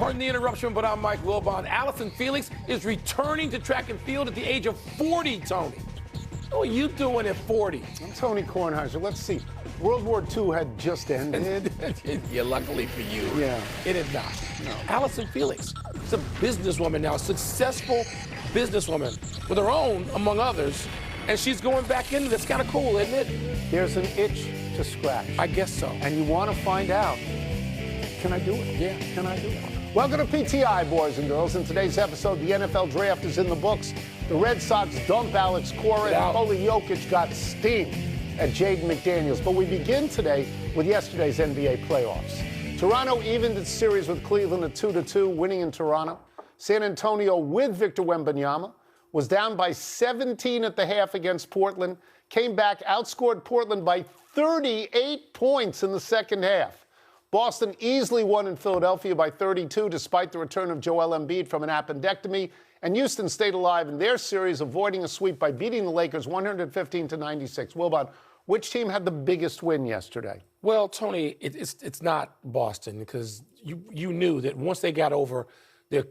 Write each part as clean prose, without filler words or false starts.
Pardon the interruption, but I'm Mike Wilbon. Allison Felix is returning to track and field at the age of 40, Tony. What are you doing at 40? I'm Tony Kornheiser. Let's see. World War II had just ended. Yeah, luckily for you. Yeah. It had not. No. Allison Felix is a businesswoman now, a successful businesswoman with her own, among others, and she's going back into this. Kind of cool, isn't it? There's an itch to scratch. I guess so. And you want to find out, can I do it? Yeah. Can I do it? Welcome to PTI, boys and girls. In today's episode, the NFL draft is in the books. The Red Sox dump Alex Cora, and Nikola Jokic got steamed at Jaden McDaniels. But we begin today with yesterday's NBA playoffs. Toronto evened its series with Cleveland at 2-2, winning in Toronto. San Antonio, with Victor Wembanyama, was down by 17 at the half against Portland, came back, outscored Portland by 38 points in the second half. Boston easily won in Philadelphia by 32, despite the return of Joel Embiid from an appendectomy. And Houston stayed alive in their series, avoiding a sweep by beating the Lakers 115-96. Wilbon, which team had the biggest win yesterday? Well, Tony, it's not Boston, because you knew that once they got over their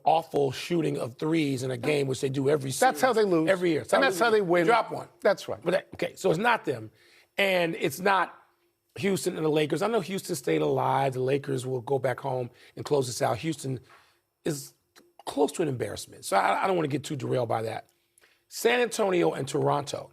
awful shooting of threes in a game, which they do every series. That's how they lose. Every year. That's how they win. They drop one. That's right. But okay, so it's not them. And it's not Houston and the Lakers. I know Houston stayed alive. The Lakers will go back home and close this out. Houston is close to an embarrassment. So I don't want to get too derailed by that. San Antonio and Toronto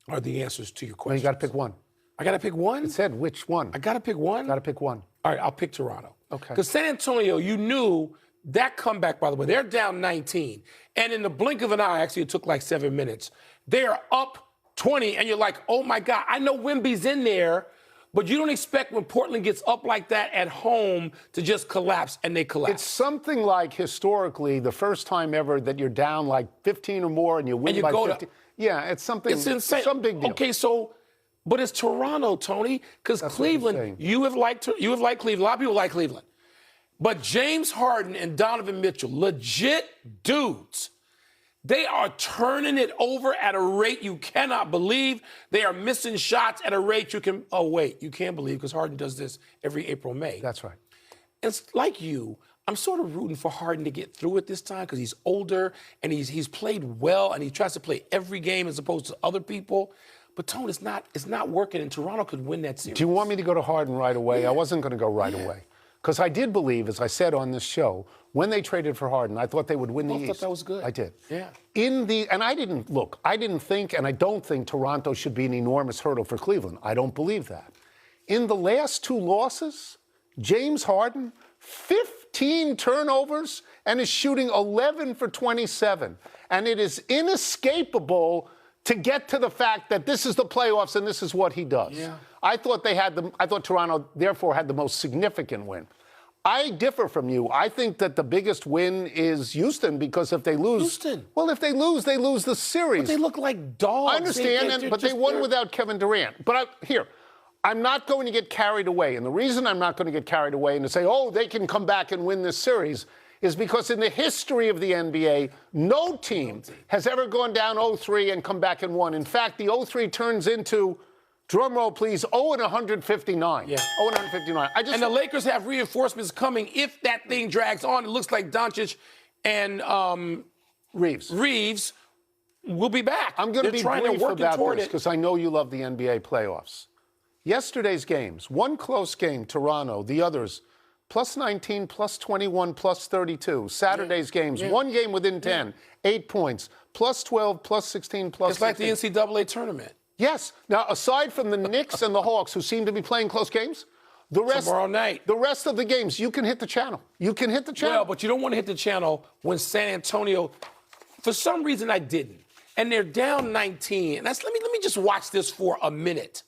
are the answers to your question. Well, you got to pick one. I got to pick one? It said which one. I got to pick one? Got to pick one. All right, I'll pick Toronto. Okay. Because San Antonio, you knew that comeback, by the way, they're down 19. And in the blink of an eye, actually it took like 7 minutes, they are up 20, and you're like, oh my God, I know Wemby's in there, but you don't expect when Portland gets up like that at home to just collapse, and they collapse. It's something like, historically, the first time ever that you're down like 15 or more and you win by 15. Yeah, it's something. It's insane. Some big deal. Okay, so, but it's Toronto, Tony, because Cleveland, you have liked Cleveland. A lot of people like Cleveland. But James Harden and Donovan Mitchell, legit dudes, they are turning it over at a rate you cannot believe. They are missing shots at a rate you can, you can't believe, because Harden does this every April, May. That's right. It's like you. I'm sort of rooting for Harden to get through it this time, because he's older and he's played well and he tries to play every game as opposed to other people. But Tone, it's not working, and Toronto could win that series. Do you want me to go to Harden right away? Yeah. I wasn't going to go right away. Because I did believe, as I said on this show, when they traded for Harden, I thought they would win the East. I thought that was good. I did. Yeah. And I didn't think, and I don't think Toronto should be an enormous hurdle for Cleveland. I don't believe that. In the last two losses, James Harden, 15 turnovers, and is shooting 11 for 27. And it is inescapable to get to the fact that this is the playoffs and this is what he does. Yeah. I thought Toronto, therefore, had the most significant win. I differ from you. I think that the biggest win is Houston, because if they lose... Houston? Well, if they lose the series. But they look like dogs. I understand, but they won without Kevin Durant. But I'm not going to get carried away. And the reason I'm not going to get carried away and to say, they can come back and win this series, is because in the history of the NBA, no team has ever gone down 0-3 and come back and won. In fact, the 0-3 turns into... drum roll, please. 0-159. Yeah. 0-159. And the Lakers have reinforcements coming if that thing drags on. It looks like Doncic and Reeves will be back. I'm going to be brief about this because I know you love the NBA playoffs. Yesterday's games, one close game, Toronto. The others, plus 19, plus 21, plus 32. Saturday's games, one game within 10, 8 points, plus 12, plus 16, plus 16. It's like the NCAA tournament. Yes. Now, aside from the Knicks and the Hawks, who seem to be playing close games, tomorrow night, the rest of the games, you can hit the channel. You can hit the channel. Well, but you don't want to hit the channel when San Antonio, for some reason I didn't, and they're down 19. And let me just watch this for a minute.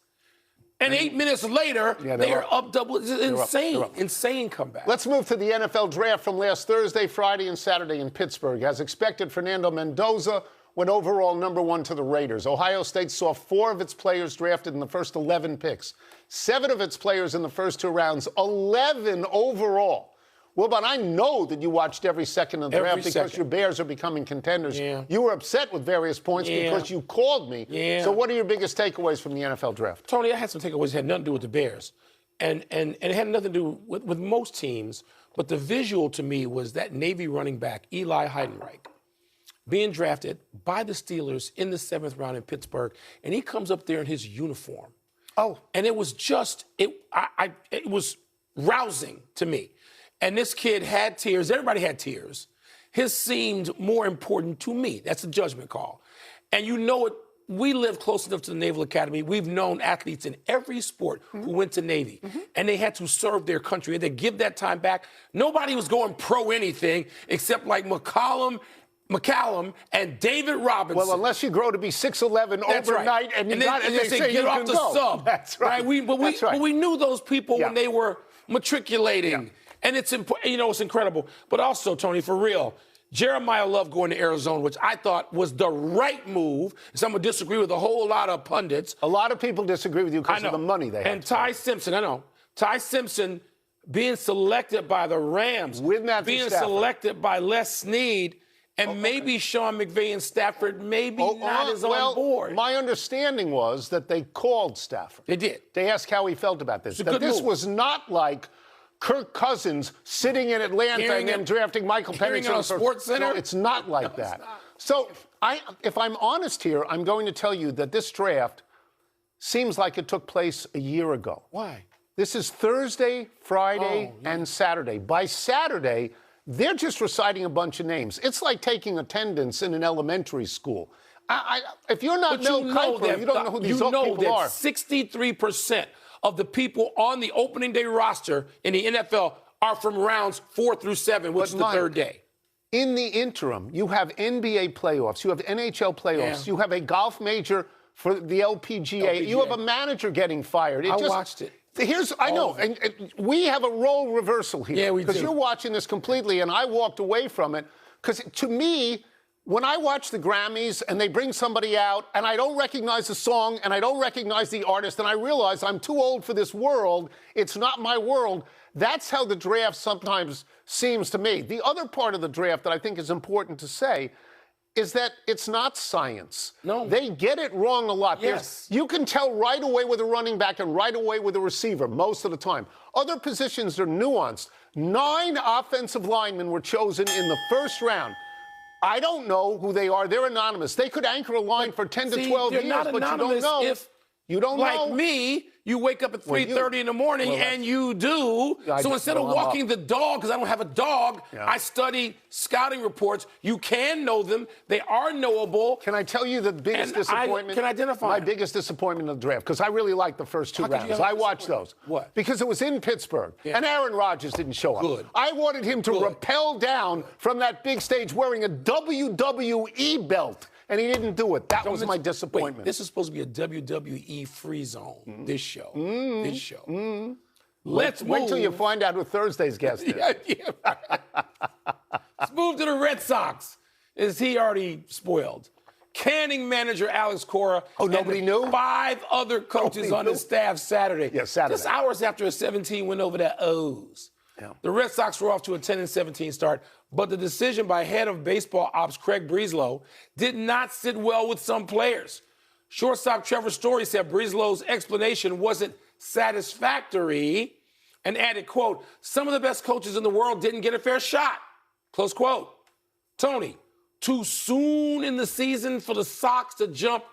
And 8 minutes later, they are up double. It's insane, insane comeback. Let's move to the NFL draft from last Thursday, Friday, and Saturday in Pittsburgh. As expected, Fernando Mendoza went overall number 1 to the Raiders. Ohio State saw 4 of its players drafted in the first 11 picks, 7 of its players in the first 2 rounds, 11 overall. Wilbon, I know that you watched every second of the draft because your Bears are becoming contenders. Yeah. You were upset with various points because you called me. Yeah. So what are your biggest takeaways from the NFL draft? Tony, I had some takeaways that had nothing to do with the Bears. And it had nothing to do with most teams. But the visual to me was that Navy running back, Eli Heidenreich, being drafted by the Steelers in the 7th round in Pittsburgh, and he comes up there in his uniform. Oh. And it was just, it was rousing to me. And this kid had tears. Everybody had tears. His seemed more important to me. That's a judgment call. And you know it, we live close enough to the Naval Academy. We've known athletes in every sport who went to Navy, and they had to serve their country. They had to give that time back. Nobody was going pro anything except like McCallum, and David Robinson. Well, unless you grow to be 6'11" overnight, and they say get off the sub. That's right. But we knew those people when they were matriculating. Yeah. And it's incredible. But also, Tony, for real, Jeremiah Love going to Arizona, which I thought was the right move. Some would disagree with a whole lot of pundits. A lot of people disagree with you because of the money they have. And Ty Simpson, Ty Simpson being selected by the Rams, with Matthew being Stafford. Selected by Les Snead, and maybe Sean McVay and Stafford not as on board. My understanding was that they called Stafford. They did. They asked how he felt about this. That this move. was not like Kirk Cousins sitting in Atlanta and then drafting Michael Penix on Sports Center. No, it's not like that. So if I'm honest here, I'm going to tell you that this draft seems like it took place a year ago. Why? This is Thursday, Friday, and Saturday. By Saturday, they're just reciting a bunch of names. It's like taking attendance in an elementary school. If you're not Mel Kiper, you don't know who these people are. You know that 63% of the people on the opening day roster in the NFL are from rounds 4 through 7, which is the third day. In the interim, you have NBA playoffs, you have NHL playoffs, you have a golf major for the LPGA. You have a manager getting fired. I watched it. I know, and we have a role reversal here. Yeah, we do. Because you're watching this completely, and I walked away from it. Because to me, when I watch the Grammys and they bring somebody out and I don't recognize the song and I don't recognize the artist and I realize I'm too old for this world, it's not my world, that's how the draft sometimes seems to me. The other part of the draft that I think is important to say is that it's not science. No. They get it wrong a lot. Yes. You can tell right away with a running back and right away with a receiver most of the time. Other positions are nuanced. 9 offensive linemen were chosen in the first round. I don't know who they are. They're anonymous. They could anchor a line for 10 to 12 years, not but you don't anonymous know. You don't know. Like me, you wake up at 3:30 in the morning and you do. So instead of walking the dog, because I don't have a dog, I study scouting reports. You can know them. They are knowable. Can I tell you the biggest disappointment? I can identify my biggest disappointment of the draft, because I really liked the first 2 rounds. I watched those. What? Because it was in Pittsburgh, and Aaron Rodgers didn't show up. Good. I wanted him to rappel down from that big stage wearing a WWE belt. And he didn't do it. That was my disappointment. Wait, this is supposed to be a WWE free zone, this show. This show. Let's wait till you find out who Thursday's guest is. Let's move to the Red Sox. Is he already spoiled? Canning manager Alex Cora. Oh, nobody knew? 5 other coaches on his staff Saturday. Yeah, Saturday. Just hours after a 17 win over the O's. Yeah. The Red Sox were off to a 10-17 start, but the decision by head of baseball ops Craig Breslov did not sit well with some players. Shortstop Trevor Story said Breslov's explanation wasn't satisfactory and added, quote, "Some of the best coaches in the world didn't get a fair shot," close quote. Tony, too soon in the season for the Sox to dump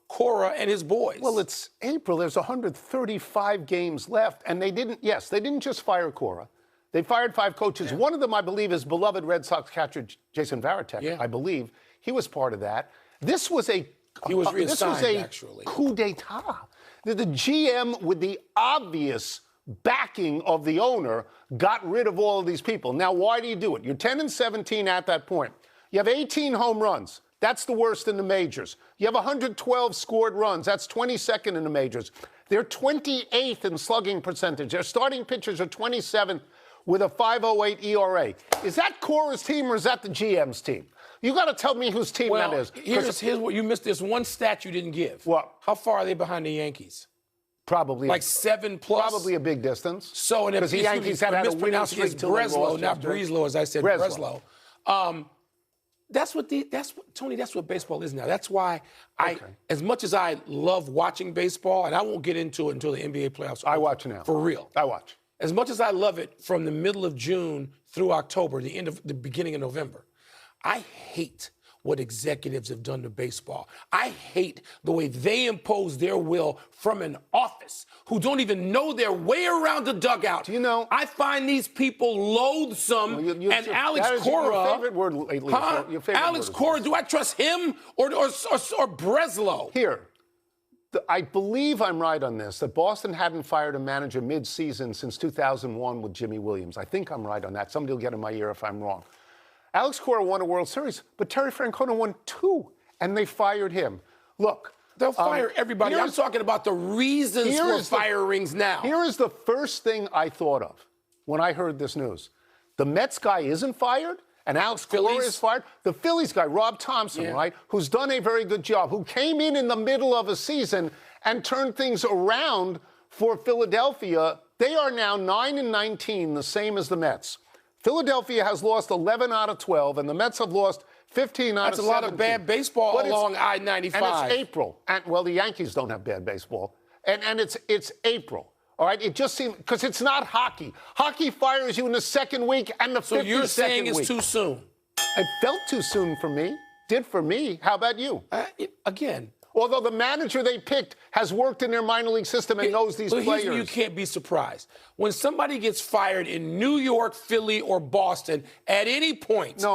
Cora and his boys. Well, it's April. There's 135 games left. And they didn't just fire Cora. They fired 5 coaches. One of them, I believe, is beloved Red Sox catcher Jason Varitek, I believe. He was part of that. This was a actually. Coup d'etat. The GM, with the obvious backing of the owner, got rid of all of these people. Now, why do you do it? You're 10-17 at that point. You have 18 home runs. That's the worst in the majors. You have 112 scored runs. That's 22nd in the majors. They're 28th in slugging percentage. Their starting pitchers are 27th with a 5.08 ERA. Is that Cora's team or is that the GM's team? You got to tell me whose team that is. Here's what you missed. This one stat you didn't give. What? How far are they behind the Yankees? Probably like 7+. Probably a big distance. So, and because the Yankees had a winning streak till Breslow, not Breslow, as I said, Breslow. That's what Tony, that's what baseball is now. That's why as much as I love watching baseball, and I won't get into it until the NBA playoffs. I watch now. For real. I watch. as much as I love it from the middle of June through October, the beginning of November, I hate what executives have done to baseball. I hate the way they impose their will from an office who don't even know their way around the dugout. Do you know? I find these people loathsome. Well, and Alex Cora. Your favorite word lately. Huh? Your favorite Alex word Cora, do I trust him or Breslow? Here. I believe I'm right on this, that Boston hadn't fired a manager mid-season since 2001 with Jimmy Williams. I think I'm right on that. Somebody will get in my ear if I'm wrong. Alex Cora won a World Series, but Terry Francona won 2, and they fired him. Look. They'll fire everybody. I'm talking about the reasons for firings now. Here is the first thing I thought of when I heard this news. The Mets guy isn't fired, and Alex Cora is fired. The Phillies guy, Rob Thompson, right, who's done a very good job, who came in the middle of a season and turned things around for Philadelphia. They are now 9-19, the same as the Mets. Philadelphia has lost 11 out of 12, and the Mets have lost 15 out of 17. That's a lot of bad baseball along I-95. And it's April. And, well, the Yankees don't have bad baseball. And it's April. All right? It just seems, because it's not hockey. Hockey fires you in the second week and the 52nd week. So you're saying it's too soon? It felt too soon for me. Did for me. How about you? Again. Although the manager they picked has worked in their minor league system and knows these players. You can't be surprised. When somebody gets fired in New York, Philly, or Boston at any point,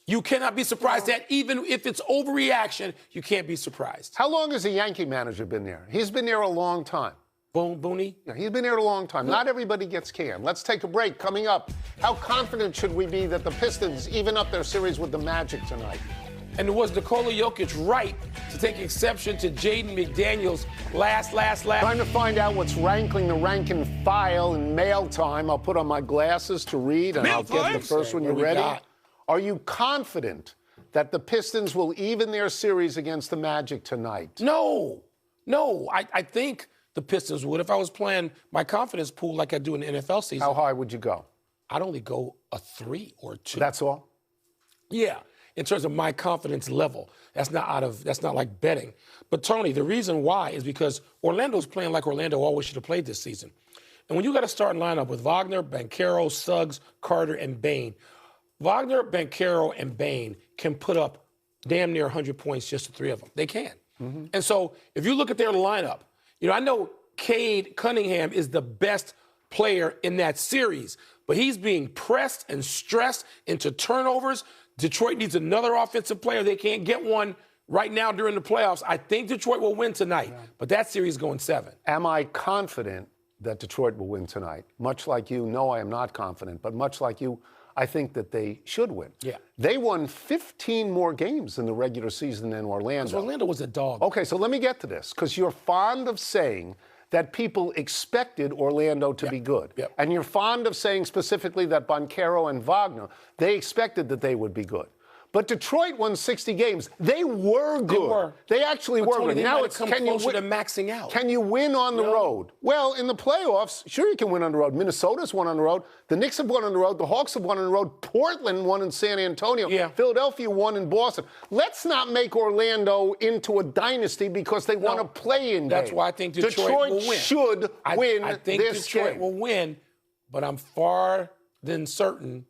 you cannot be surprised that even if it's overreaction, you can't be surprised. How long has a Yankee manager been there? He's been there a long time. Booney? Yeah, he's been there a long time. Not everybody gets canned. Let's take a break. Coming up, how confident should we be that the Pistons even up their series with the Magic tonight? And was Nikola Jokic right to take exception to Jaden McDaniels last? Trying to find out what's rankling the rank and file in mail time. I'll put on my glasses to read, and I'll get the first one. You ready? Are you confident that the Pistons will even their series against the Magic tonight? No. I think the Pistons would. If I was playing my confidence pool like I do in the NFL season. How high would you go? I'd only go a 3 or 2. That's all? Yeah. In terms of my confidence level. That's not like betting. But Tony, the reason why is because Orlando's playing like Orlando always should have played this season. And when you got a starting lineup with Wagner, Banchero, Suggs, Carter, and Bain, Wagner, Banchero, and Bain can put up damn near 100 points, just the 3 of them. They can. Mm-hmm. And so if you look at their lineup, I know Cade Cunningham is the best player in that series, but he's being pressed and stressed into turnovers. Detroit needs another offensive player. They can't get one right now during the playoffs. I think Detroit will win tonight, but that series is going 7. Am I confident that Detroit will win tonight? Much like you, no, I am not confident. But much like you, I think that they should win. Yeah. They won 15 more games in the regular season than Orlando. Because Orlando was a dog. Okay, so let me get to this, because you're fond of saying that people expected Orlando to be good. Yep. And you're fond of saying specifically that Banchero and Wagner, they expected that they would be good. But Detroit won 60 games. They were good. They actually were good. Now it's can you win to maxing out. Can you win on the road? Well, in the playoffs, sure you can win on the road. Minnesota's won on the road. The Knicks have won on the road. The Hawks have won on the road. Portland won in San Antonio. Yeah. Philadelphia won in Boston. Let's not make Orlando into a dynasty because they want to play in. That's why I think Detroit will win. Should win. I think Detroit will win, but I'm far than certain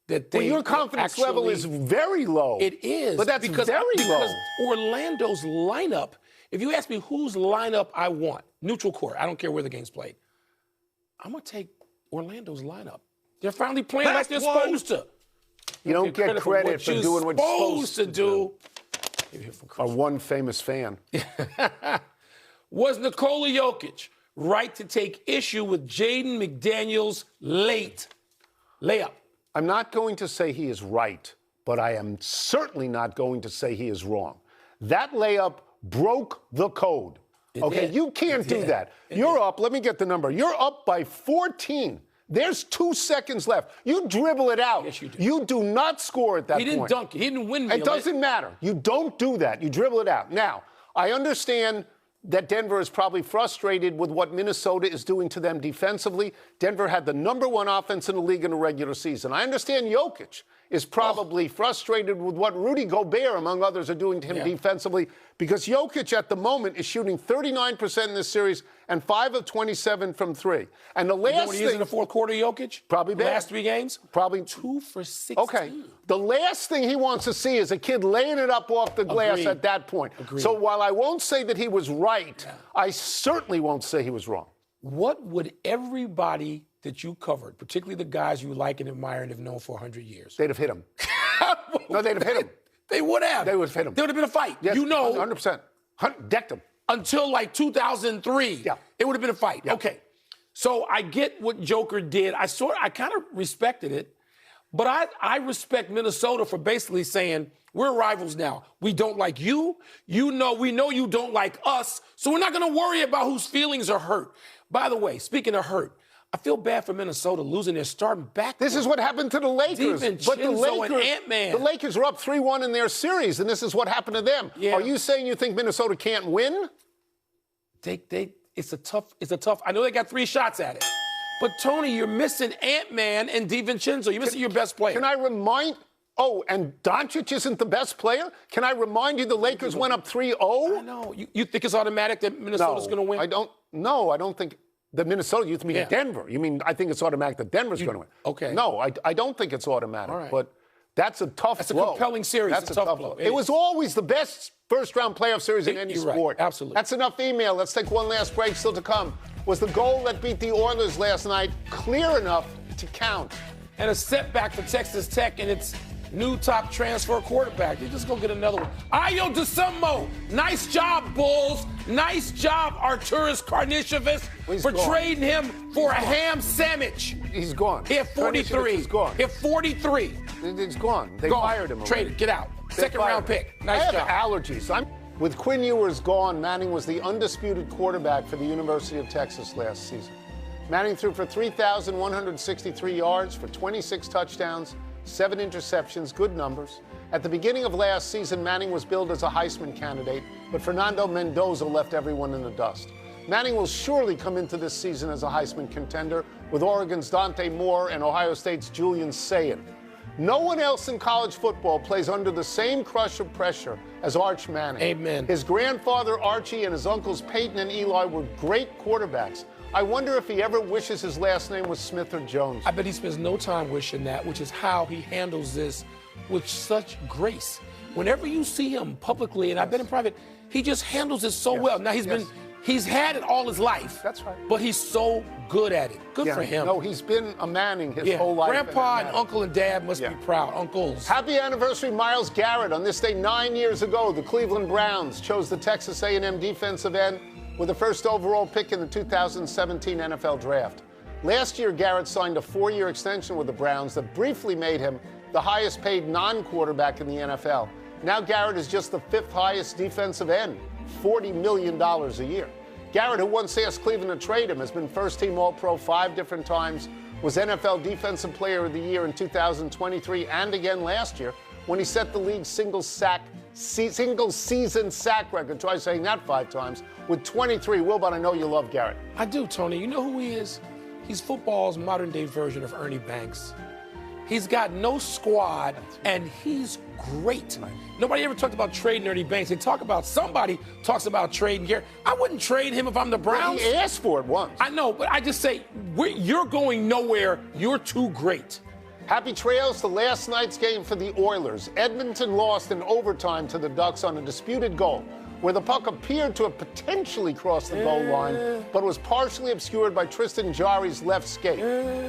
that they. Well, your confidence level is very low. It is, but that's because very low. Orlando's lineup. If you ask me whose lineup I want, neutral court, I don't care where the game's played. I'm gonna take Orlando's lineup. They're finally playing like they're supposed to. You don't get credit for doing what you're supposed to do. Our one famous fan. Was Nikola Jokic right to take issue with Jaden McDaniels' late layup? I'm not going to say he is right, but I am certainly not going to say he is wrong. That layup broke the code. You can't do that. You're up. Let me get the number. You're up by 14. There's 2 seconds left. You dribble it out. Yes, you do. You do not score at that point. He didn't dunk it. He didn't win me. It doesn't matter. You don't do that. You dribble it out. Now, I understand that Denver is probably frustrated with what Minnesota is doing to them defensively. Denver had the #1 offense in the league in the regular season. I understand Jokic is probably frustrated with what Rudy Gobert, among others, are doing to him defensively, because Jokic at the moment is shooting 39% in this series and 5 of 27 from 3. And the last what he is in the fourth quarter, Jokic? Probably bad. Last 3 games? Probably 2 for 16. Okay. The last thing he wants to see is a kid laying it up off the glass Agreed. at that point. Agreed. So while I won't say that he was right, I certainly won't say he was wrong. What would everybody that you covered, particularly the guys you like and admire and have known for 100 years? They'd have hit him. No, they'd have hit him. They would have. They would have hit him. There would have been a fight. Yes, you know. 100%. Decked him. Until like 2003. Yeah. It would have been a fight. Yeah. Okay. So I get what Joker did. I kind of respected it. But I respect Minnesota for basically saying, we're rivals now. We don't like you. We know you don't like us. So we're not going to worry about whose feelings are hurt. By the way, speaking of hurt, I feel bad for Minnesota losing their starting back. This is what happened to the Lakers. But the Lakers are up 3-1 in their series, and this is what happened to them. Yeah. Are you saying you think Minnesota can't win? It's a tough. I know they got 3 shots at it. But, Tony, you're missing Ant-Man and DiVincenzo. You're missing your best player. Can I remind... Oh, and Doncic isn't the best player? Can I remind you the Lakers went up 3-0? I know. You think it's automatic that Minnesota's going to win? I don't think... The Minnesota, you mean Denver. You mean, I think it's automatic that Denver's going to win. Okay. No, I don't think it's automatic. All right. But that's a tough That's blow. a compelling series. That's a tough blow. It was always the best first-round playoff series in any sport. Right. Absolutely. That's enough email. Let's take one last break. Still to come. Was the goal that beat the Oilers last night clear enough to count? And a setback for Texas Tech and its new top transfer quarterback. You just go get another one. Ayo DeSummo. Nice job, Bulls. Nice job, Arturas Karnisovas, for trading him for a ham sandwich. He's gone. He had 43. He's gone. He had 43. He's gone. They fired him. Traded. Get out. Second-round pick. Nice job. I have allergies. With Quinn Ewers gone, Manning was the undisputed quarterback for the University of Texas last season. Manning threw for 3,163 yards for 26 touchdowns, 7 interceptions, good numbers. At the beginning of last season, Manning was billed as a Heisman candidate, but Fernando Mendoza left everyone in the dust. Manning will surely come into this season as a Heisman contender with Oregon's Dante Moore and Ohio State's Julian Sayin. No one else in college football plays under the same crush of pressure as Arch Manning. Amen. His grandfather Archie and his uncles Peyton and Eli were great quarterbacks. I wonder if he ever wishes his last name was Smith or Jones. I bet he spends no time wishing that, which is how he handles this with such grace. Whenever you see him publicly, and I've been in private, he just handles it so well. Now, he's had it all his life. That's right. But he's so good at it. Good for him. No, he's been a Manning his whole life. Grandpa and uncle and dad must be proud. Uncles. Happy anniversary, Myles Garrett. On this day 9 years ago, the Cleveland Browns chose the Texas A&M defensive end with the first overall pick in the 2017 NFL Draft. Last year, Garrett signed a 4-year extension with the Browns that briefly made him the highest-paid non-quarterback in the NFL. Now Garrett is just the 5th highest defensive end, $40 million a year. Garrett, who once asked Cleveland to trade him, has been first-team All-Pro 5 different times, was NFL Defensive Player of the Year in 2023 and again last year when he set the league's single season sack record. Try saying that 5 times with 23. Wilbon, I know you love Garrett. I do, Tony. You know who he is? He's football's modern-day version of Ernie Banks. He's got no squad, and he's great. Right. Nobody ever talked about trading Ernie Banks. Somebody talks about trading Garrett. I wouldn't trade him if I'm the Browns. Well, he asked for it once. I know, but I just say, you're going nowhere. You're too great. Happy trails to last night's game for the Oilers. Edmonton lost in overtime to the Ducks on a disputed goal, where the puck appeared to have potentially crossed the goal line, but was partially obscured by Tristan Jarry's left skate.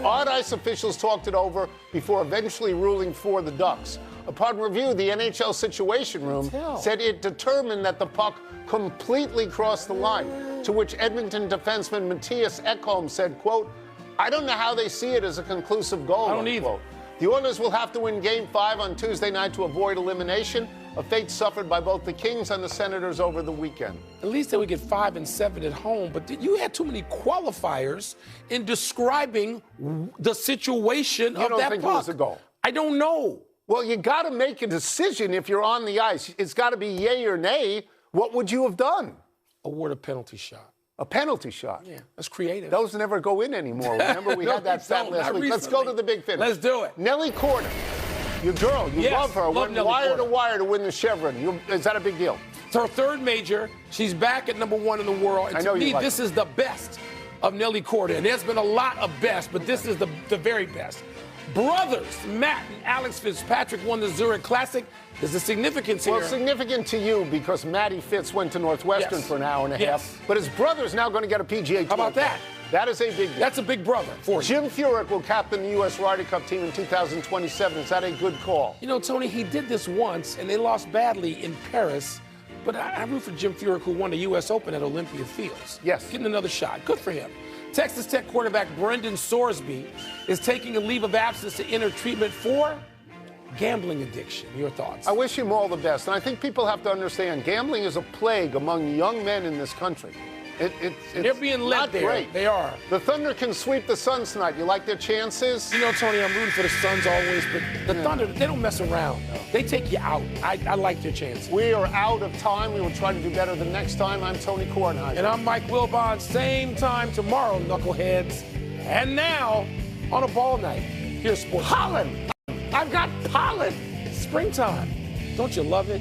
Odd ice officials talked it over before eventually ruling for the Ducks. Upon review, the NHL Situation Room said it determined that the puck completely crossed the line, to which Edmonton defenseman Matthias Ekholm said, quote, "I don't know how they see it as a conclusive goal." I don't either. The Oilers will have to win Game 5 on Tuesday night to avoid elimination, a fate suffered by both the Kings and the Senators over the weekend. At least they would get 5 and 7 at home, but you had too many qualifiers in describing the situation of that puck. You don't think it was a goal? I don't know. Well, you got to make a decision if you're on the ice. It's got to be yay or nay. What would you have done? Award a penalty shot. A penalty shot? Yeah, that's creative. Those never go in anymore. Remember, we had that stat last week. Let's go to the big finish. Let's do it. Nelly Corder, your girl, you love her. Went wire to wire to win the Chevron. Is that a big deal? her third major. She's back at #1 in the world. And to me, this is the best of Nelly Korda. And there's been a lot of best, but this is the very best. Brothers, Matt and Alex Fitzpatrick won the Zurich Classic. There's a significance here. Well, significant to you because Matty Fitz went to Northwestern for an hour and a half. But his brother's now going to get a PGA Tour. How about that? That is a big deal. That's a big brother for you. Jim Furyk will captain the U.S. Ryder Cup team in 2027. Is that a good call? You know, Tony, he did this once, and they lost badly in Paris. But I root for Jim Furyk, who won the U.S. Open at Olympia Fields. Yes. Getting another shot. Good for him. Texas Tech quarterback Brendan Sorsby is taking a leave of absence to enter treatment for gambling addiction. Your thoughts? I wish him all the best. And I think people have to understand gambling is a plague among young men in this country. They're being led there. Great. They are. The Thunder can sweep the Suns tonight. You like their chances? You know, Tony, I'm rooting for the Suns always, but the Thunder, they don't mess around. They take you out. I like their chances. We are out of time. We will try to do better the next time. I'm Tony Kornheiser. And I'm Mike Wilbon. Same time tomorrow, knuckleheads. And now, on a ball night, here's sports. Pollen! I've got pollen! Springtime. Don't you love it?